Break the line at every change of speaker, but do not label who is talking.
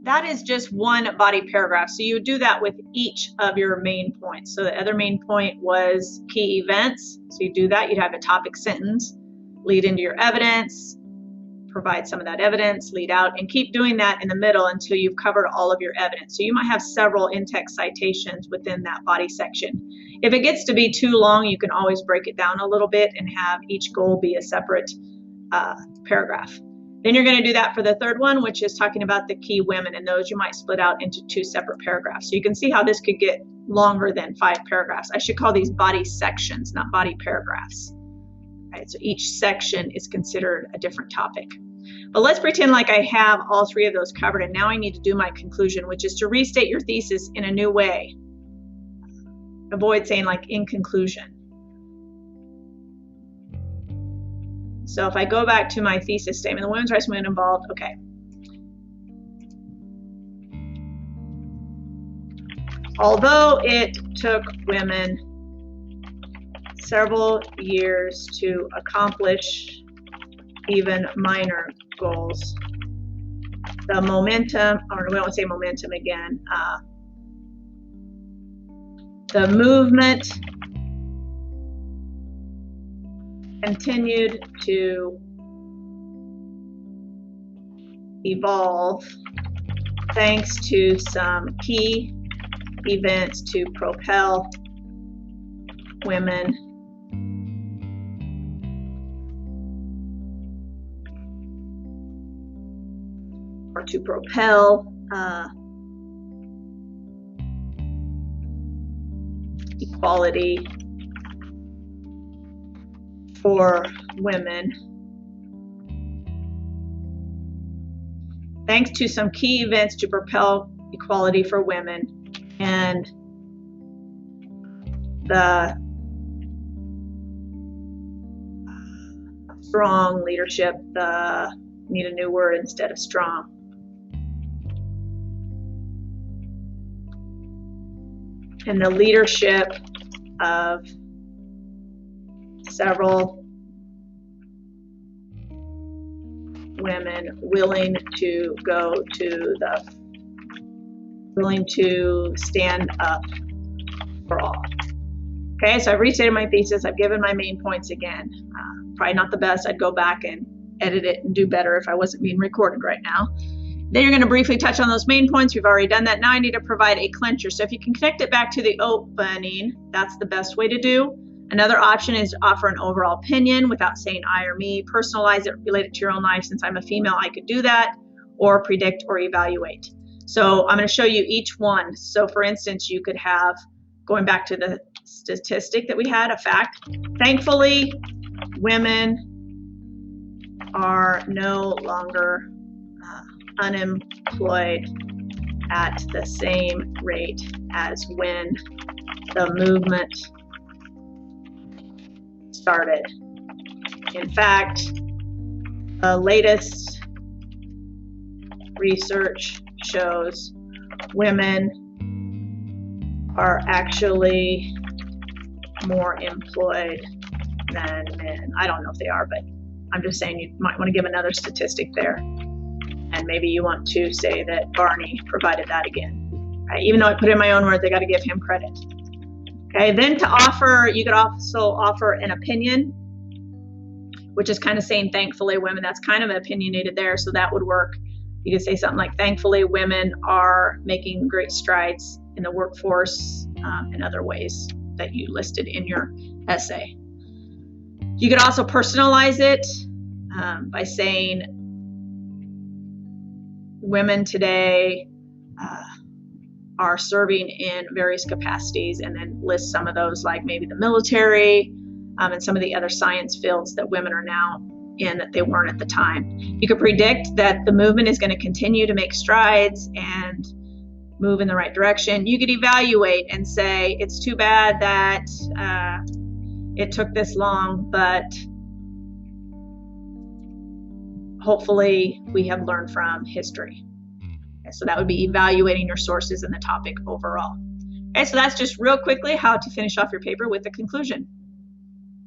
That is just one body paragraph. So you do that with each of your main points. So the other main point was key events. So you do that, you'd have a topic sentence, lead into your evidence, provide some of that evidence, lead out, and keep doing that in the middle until you've covered all of your evidence. So you might have several in-text citations within that body section. If it gets to be too long, you can always break it down a little bit and have each goal be a separate paragraph. Then you're going to do that for the third one, which is talking about the key women, and those you might split out into 2 separate paragraphs. So you can see how this could get longer than 5 paragraphs. I should call these body sections, not body paragraphs. Right, so each section is considered a different topic. But let's pretend like I have all 3 of those covered, and now I need to do my conclusion, which is to restate your thesis in a new way. Avoid saying like in conclusion. So if I go back to my thesis statement, the women's rights movement involved, okay. Although it took women several years to accomplish even minor goals, the momentum, or we won't say momentum again, the movement continued to evolve thanks to some key events to propel women or to propel equality for women. Thanks to some key events to propel equality for women and the strong leadership, need a new word instead of strong. And the leadership of several women willing to stand up for all. Okay, so I've restated my thesis. I've given my main points again. Probably not the best. I'd go back and edit it and do better if I wasn't being recorded right now. Then you're going to briefly touch on those main points. We've already done that. Now I need to provide a clincher. So if you can connect it back to the opening, that's the best way to do. Another option is to offer an overall opinion without saying I or me. Personalize it, relate it to your own life. Since I'm a female, I could do that, or predict or evaluate. So I'm going to show you each one. So for instance, you could have, going back to the statistic that we had, a fact. Thankfully, women are no longer unemployed at the same rate as when the movement started. In fact, the latest research shows women are actually more employed than men. I don't know if they are, but I'm just saying you might want to give another statistic there. And maybe you want to say that Barney provided that again. Right? Even though I put in my own words, I got to give him credit. Okay, then to offer, you could also offer an opinion, which is kind of saying thankfully women. That's kind of opinionated there, so that would work. You could say something like, thankfully women are making great strides in the workforce in other ways that you listed in your essay. You could also personalize it by saying women today are serving in various capacities, and then list some of those, like maybe the military and some of the other science fields that women are now in that they weren't at the time. You could predict that the movement is going to continue to make strides and move in the right direction. You could evaluate and say, it's too bad that it took this long, but hopefully we have learned from history. Okay, so that would be evaluating your sources and the topic overall. Okay, so that's just real quickly how to finish off your paper with a conclusion.